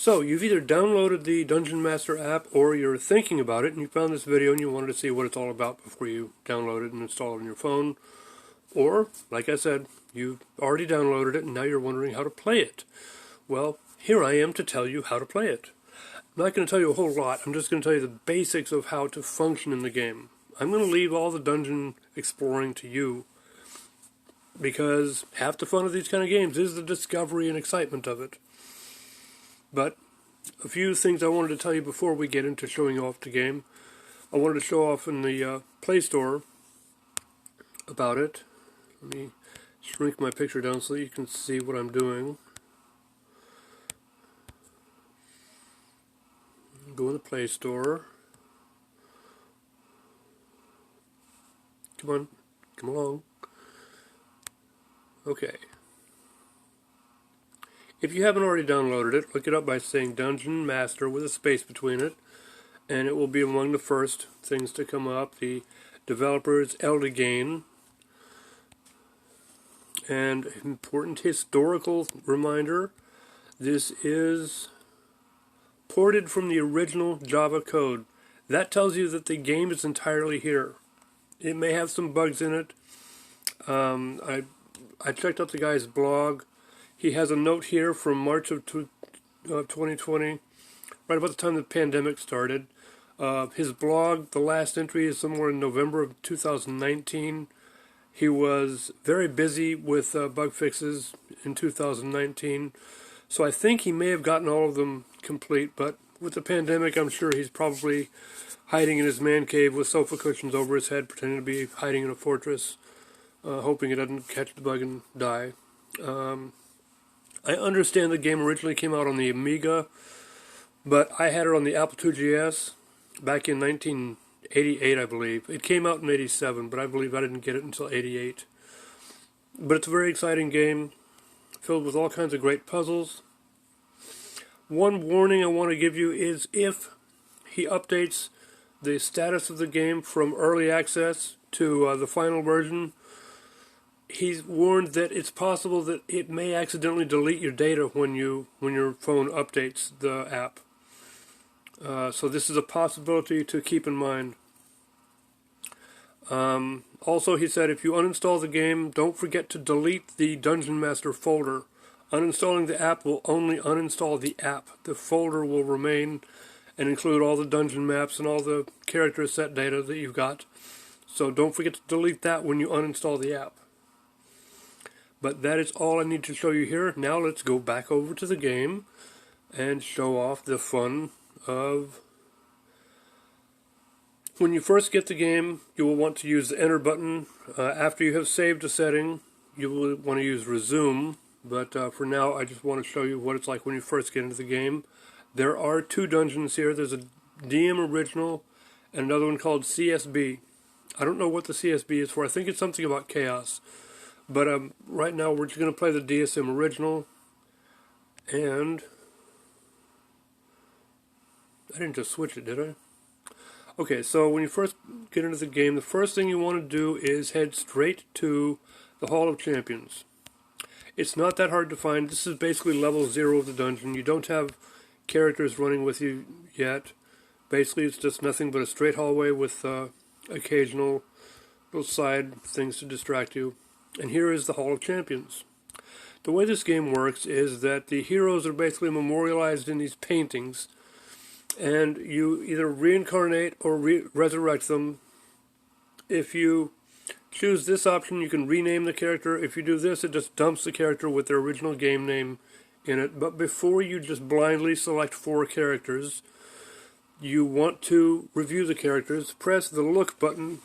So, you've either downloaded the Dungeon Master app or you're thinking about it and you found this video and you wanted to see what it's all about before you download it and install it on your phone. Or, like I said, you've already downloaded it and now you're wondering how to play it. Well, here I am to tell you how to play it. I'm not going to tell you a whole lot, I'm just going to tell you the basics of how to function in the game. I'm going to leave all the dungeon exploring to you, because half the fun of these kind of games is the discovery and excitement of it. But a few things I wanted to tell you before we get into showing off the game. I wanted to show off in the Playstore about it. Let me shrink my picture down so that you can see what I'm doing. Go in the Playstore. Come on, come along. Okay. If you haven't already downloaded it, look it up by saying Dungeon Master with a space between it, and it will be among the first things to come up. The developer is Eldegain. And important historical reminder, this is ported from the original Java code. That tells you that the game is entirely here. It may have some bugs in it. I checked out the guy's blog. He has a note here from March of 2020, right about the time the pandemic started. His blog, the last entry is somewhere in November of 2019. He was very busy with bug fixes in 2019, so I think he may have gotten all of them complete, but with the pandemic I'm sure he's probably hiding in his man cave with sofa cushions over his head, pretending to be hiding in a fortress, hoping it doesn't catch the bug and die. I understand the game originally came out on the Amiga, but I had it on the Apple IIgs back in 1988, I believe. It came out in 87, but I believe I didn't get it until 88. But it's a very exciting game, filled with all kinds of great puzzles. One warning I want to give you is if he updates the status of the game from early access to the final version, he's warned that it's possible that it may accidentally delete your data when your phone updates the app. So this is a possibility to keep in mind. Also, he said if you uninstall the game, don't forget to delete the Dungeon Master folder. Uninstalling the app will only uninstall the app. The folder will remain and include all the dungeon maps and all the character set data that you've got. So don't forget to delete that when you uninstall the app. But that is all I need to show you here. Now let's go back over to the game and show off the fun of... When you first get the game, you will want to use the enter button. After you have saved a setting, you will want to use resume. But for now, I just want to show you what it's like when you first get into the game. There are two dungeons here. There's a DM original and another one called CSB. I don't know what the CSB is for. I think it's something about chaos. But right now we're just going to play the DSM original, and I didn't just switch it, did I? Okay, so when you first get into the game, the first thing you want to do is head straight to the Hall of Champions. It's not that hard to find. This is basically level 0 of the dungeon. You don't have characters running with you yet. Basically it's just nothing but a straight hallway with occasional little side things to distract you. And here is the Hall of Champions. The way this game works is that the heroes are basically memorialized in these paintings, and you either reincarnate or resurrect them. If you choose this option, you can rename the character. If you do this, it just dumps the character with their original game name in it. But before you just blindly select 4 characters, you want to review the characters. Press the look button.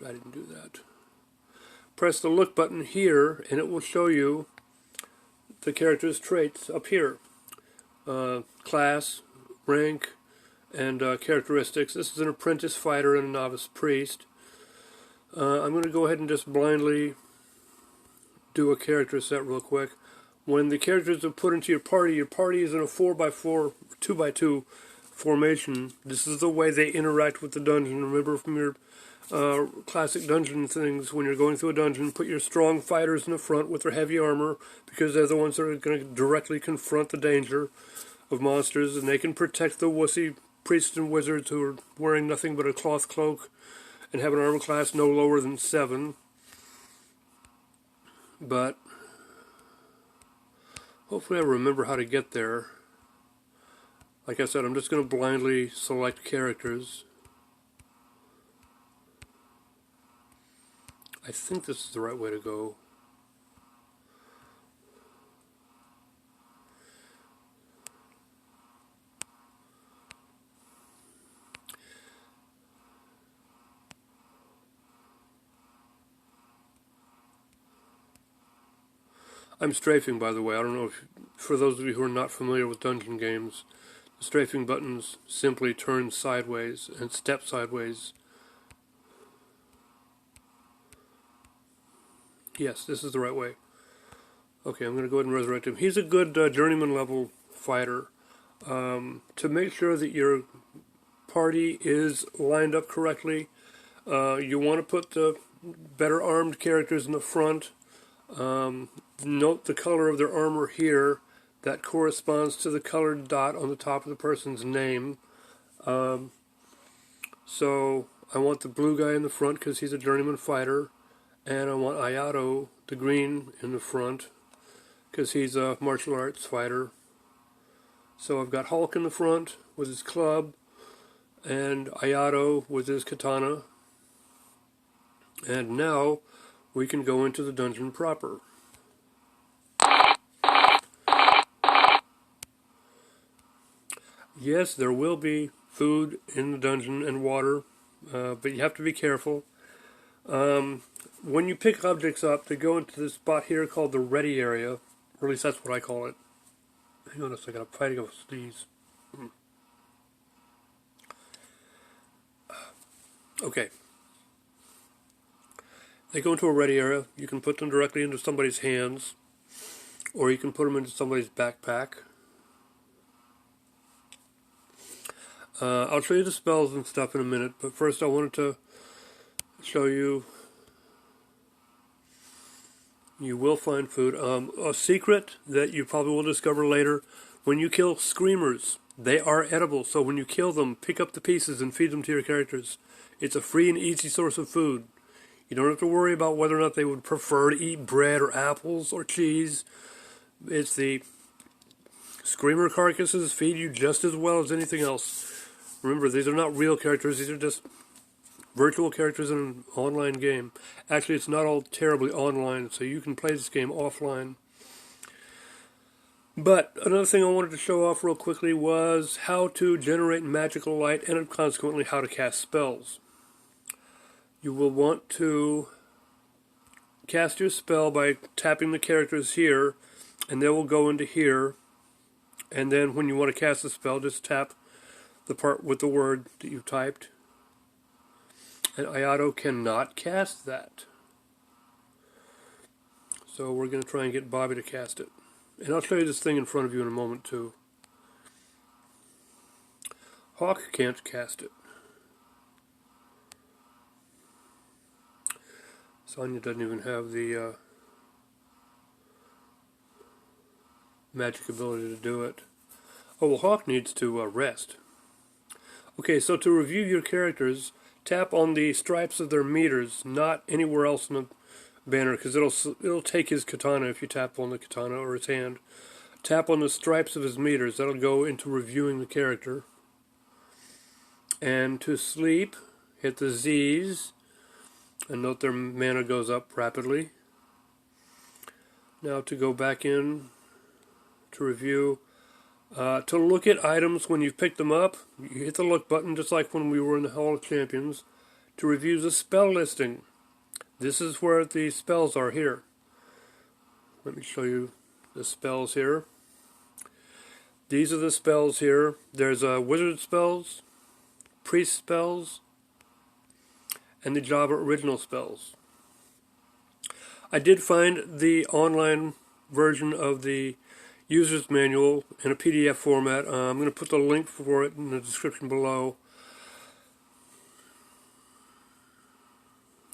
I didn't do that. Press the look button here and it will show you the character's traits up here. Class, rank, and characteristics. This is an apprentice fighter and a novice priest. I'm going to go ahead and just blindly do a character set real quick. When the characters are put into your party is in a 4x4, 2x2 formation. This is the way they interact with the dungeon. Remember from your classic dungeon things, when you're going through a dungeon, put your strong fighters in the front with their heavy armor, because they're the ones that are going to directly confront the danger. of monsters, and they can protect the wussy priests and wizards who are wearing nothing but a cloth cloak and have an armor class no lower than 7. But hopefully I remember how to get there. Like I said, I'm just going to blindly select characters. I think this is the right way to go. I'm strafing, by the way. I don't know if, for those of you who are not familiar with dungeon games, the strafing buttons simply turn sideways and step sideways. Yes, this is the right way. Okay, I'm going to go ahead and resurrect him. He's a good journeyman level fighter. To make sure that your party is lined up correctly, you want to put the better armed characters in the front. Note the color of their armor here. That corresponds to the colored dot on the top of the person's name. So I want the blue guy in the front because he's a journeyman fighter. And I want Ayato, the green, in the front because he's a martial arts fighter. So I've got Hulk in the front with his club and Ayato with his katana. And now we can go into the dungeon proper. Yes, there will be food in the dungeon and water, but you have to be careful. When you pick objects up, they go into this spot here called the ready area, or at least that's what I call it. Hang on a second, I'm fighting a sneeze. Okay. They go into a ready area. You can put them directly into somebody's hands, or you can put them into somebody's backpack. I'll show you the spells and stuff in a minute, but first I wanted to show you. You will find food. A secret that you probably will discover later: when you kill screamers, they are edible. So when you kill them, pick up the pieces and feed them to your characters. It's a free and easy source of food. You don't have to worry about whether or not they would prefer to eat bread or apples or cheese. It's the screamer carcasses feed you just as well as anything else. Remember, these are not real characters. These are just virtual characters in an online game. Actually, it's not all terribly online, so you can play this game offline. But another thing I wanted to show off real quickly was how to generate magical light and consequently how to cast spells. You will want to cast your spell by tapping the characters here, and they will go into here. And then when you want to cast the spell, just tap the part with the word that you typed. And Ayato cannot cast that. So we're going to try and get Bobby to cast it. And I'll show you this thing in front of you in a moment too. Hawk can't cast it. Sonya doesn't even have the magic ability to do it. Oh, well, Hawk needs to rest. Okay, so to review your characters, tap on the stripes of their meters, not anywhere else in the banner, because it'll take his katana if you tap on the katana or his hand. Tap on the stripes of his meters. That'll go into reviewing the character. And to sleep, hit the Z's, and note their mana goes up rapidly. Now to go back in to review. To look at items when you've picked them up, you hit the look button just like when we were in the Hall of Champions. To review the spell listing, this is where the spells are here. Let me show you the spells here. These are the spells here. There's wizard spells, priest spells, and the Java original spells. I did find the online version of the user's manual in a PDF format. I'm going to put the link for it in the description below.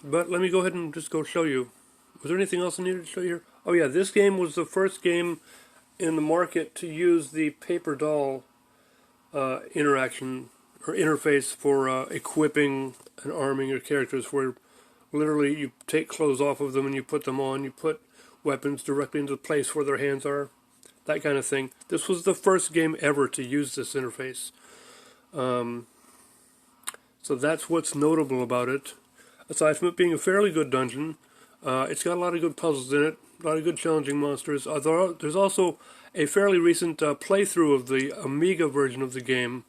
But let me go ahead and just go show you. Was there anything else I needed to show you here? Oh yeah, this game was the first game in the market to use the paper doll interaction or interface for equipping and arming your characters, where literally you take clothes off of them and you put them on, you put weapons directly into the place where their hands are, that kind of thing. This was the first game ever to use this interface. So that's what's notable about it. Aside from it being a fairly good dungeon, it's got a lot of good puzzles in it, a lot of good challenging monsters. There's also a fairly recent playthrough of the Amiga version of the game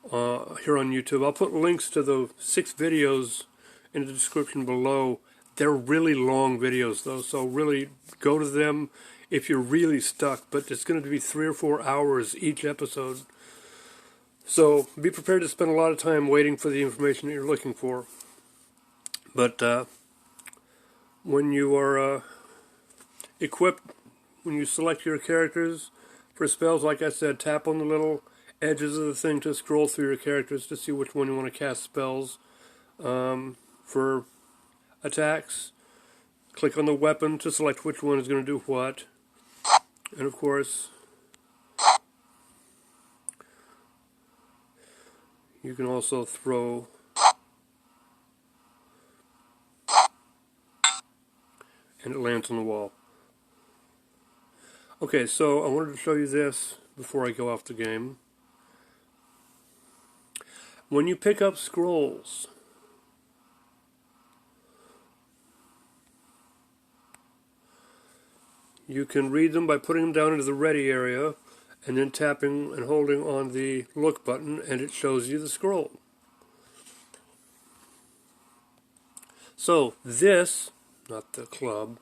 here on YouTube. I'll put links to the 6 videos in the description below. They're really long videos though, so really go to them if you're really stuck, but it's going to be 3 or 4 hours each episode. So be prepared to spend a lot of time waiting for the information that you're looking for. But when you are equipped, when you select your characters for spells, like I said, tap on the little edges of the thing to scroll through your characters to see which one you want to cast spells. For attacks, click on the weapon to select which one is going to do what. And of course, you can also throw and it lands on the wall. Okay, so I wanted to show you this before I go off the game. When you pick up scrolls, you can read them by putting them down into the ready area and then tapping and holding on the look button, and it shows you the scroll. So this, not the club,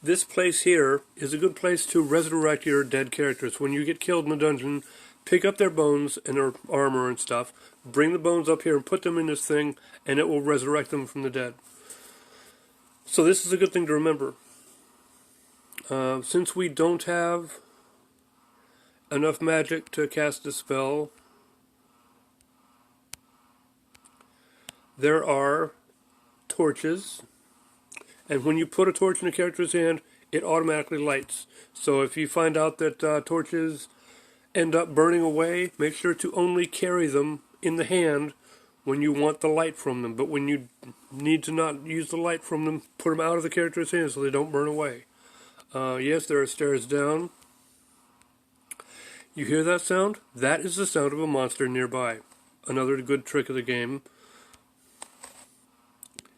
this place here is a good place to resurrect your dead characters. When you get killed in a dungeon, pick up their bones and their armor and stuff, bring the bones up here and put them in this thing, and it will resurrect them from the dead. So this is a good thing to remember. Since we don't have enough magic to cast a spell, there are torches, and when you put a torch in a character's hand, it automatically lights. So if you find out that torches end up burning away, make sure to only carry them in the hand when you want the light from them. But when you need to not use the light from them, put them out of the character's hand so they don't burn away. Yes, there are stairs down. You hear that sound? That is the sound of a monster nearby. Another good trick of the game.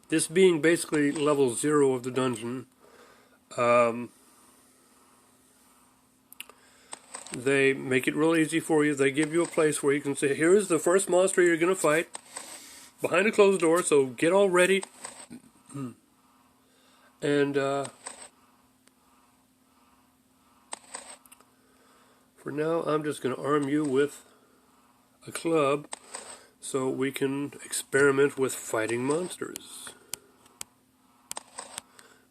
This being basically level 0 of the dungeon, they make it real easy for you. They give you a place where you can say, here is the first monster you're going to fight, behind a closed door, so get all ready. And for now, I'm just going to arm you with a club so we can experiment with fighting monsters.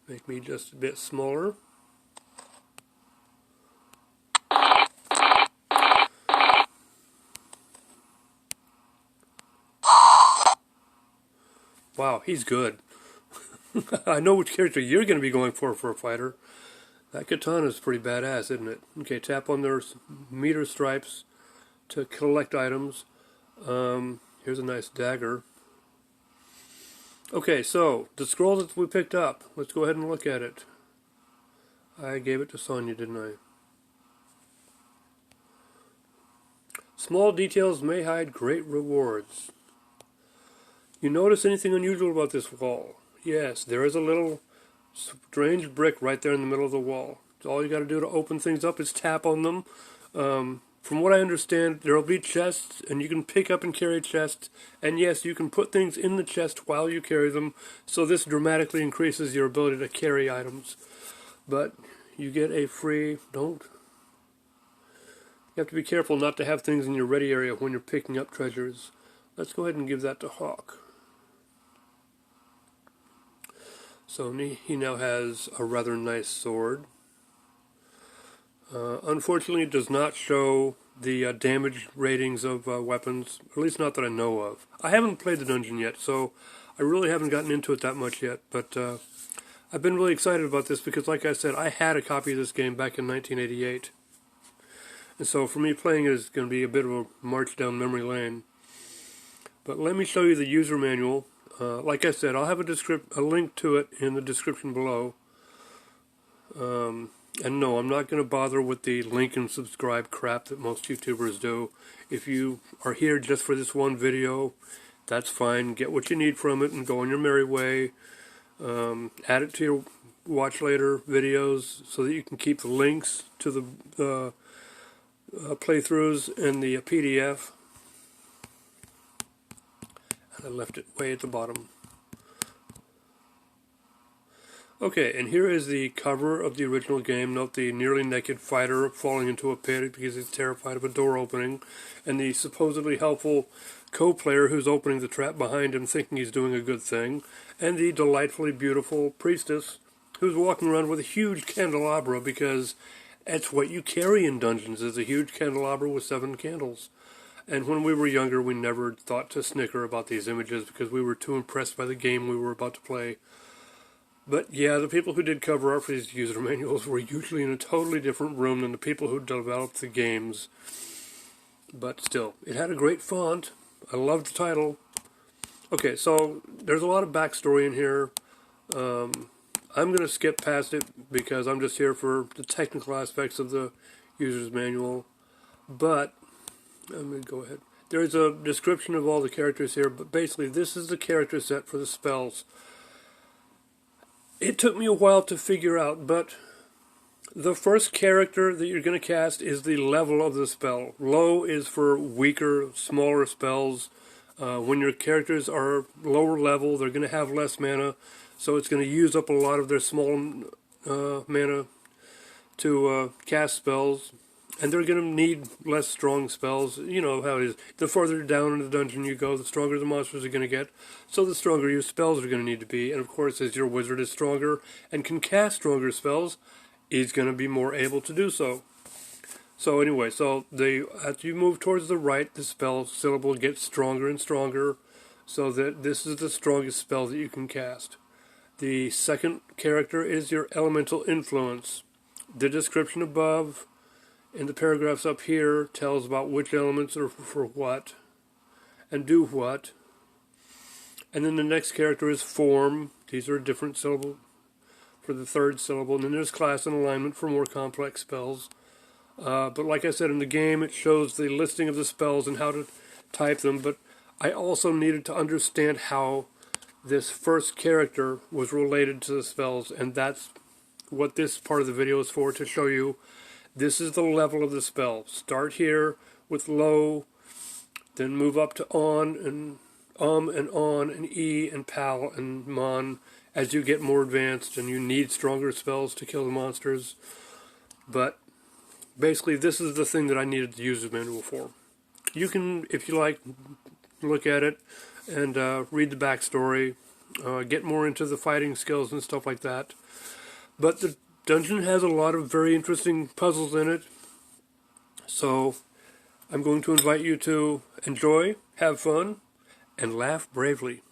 Make me just a bit smaller. Wow, he's good. I know which character you're going to be going for a fighter. That katana is pretty badass, isn't it? Okay, tap on their meter stripes to collect items. Here's a nice dagger. Okay, so the scroll that we picked up, let's go ahead and look at it. I gave it to Sonia, didn't I? Small details may hide great rewards. You notice anything unusual about this wall? Yes, there is a little strange brick right there in the middle of the wall. All you got to do to open things up is tap on them. From what I understand, there will be chests, and you can pick up and carry chests. And yes, you can put things in the chest while you carry them, so this dramatically increases your ability to carry items. But you get a free... You have to be careful not to have things in your ready area when you're picking up treasures. Let's go ahead and give that to Hawk. So he now has a rather nice sword. Unfortunately, it does not show the damage ratings of weapons, at least not that I know of. I haven't played the dungeon yet, so I really haven't gotten into it that much yet, but I've been really excited about this because, like I said, I had a copy of this game back in 1988. And so for me, playing it is going to be a bit of a march down memory lane. But let me show you the user manual. Like I said, I'll have a link to it in the description below. And no, I'm not going to bother with the link and subscribe crap that most YouTubers do. If you are here just for this one video, that's fine. Get what you need from it and go on your merry way. Add it to your watch later videos so that you can keep the links to the playthroughs and the PDF. And I left it way at the bottom. Okay, and here is the cover of the original game. Note the nearly naked fighter falling into a pit because he's terrified of a door opening, and the supposedly helpful co-player who's opening the trap behind him thinking he's doing a good thing, and the delightfully beautiful priestess who's walking around with a huge candelabra because that's what you carry in dungeons, is a huge candelabra with 7 candles. And when we were younger, we never thought to snicker about these images because we were too impressed by the game we were about to play. But yeah, the people who did cover art for these user manuals were usually in a totally different room than the people who developed the games. But still, it had a great font. I loved the title. Okay, so there's a lot of backstory in here. I'm going to skip past it because I'm just here for the technical aspects of the user's manual. But, I'm going to go ahead. There's a description of all the characters here, but basically this is the character set for the spells. It took me a while to figure out, but the first character that you're going to cast is the level of the spell. Low is for weaker, smaller spells. When your characters are lower level, they're going to have less mana, so it's going to use up a lot of their small mana to cast spells. And they're going to need less strong spells. You know how it is. The further down in the dungeon you go, the stronger the monsters are going to get. So the stronger your spells are going to need to be. And of course, as your wizard is stronger and can cast stronger spells, he's going to be more able to do so. So anyway, as you move towards the right, the spell syllable gets stronger and stronger. So that this is the strongest spell that you can cast. The second character is your elemental influence. The description above in the paragraphs up here tells about which elements are for what and do what. And then the next character is form. These are a different syllable for the third syllable. And then there's class and alignment for more complex spells. But like I said, in the game it shows the listing of the spells and how to type them. But I also needed to understand how this first character was related to the spells. And that's what this part of the video is for, to show you. This is the level of the spell. Start here with low, then move up to on and on and E and pal and mon as you get more advanced and you need stronger spells to kill the monsters. But basically this is the thing that I needed the user manual for. You can, if you like, look at it and read the backstory, get more into the fighting skills and stuff like that. But the dungeon has a lot of very interesting puzzles in it, so I'm going to invite you to enjoy, have fun, and laugh bravely.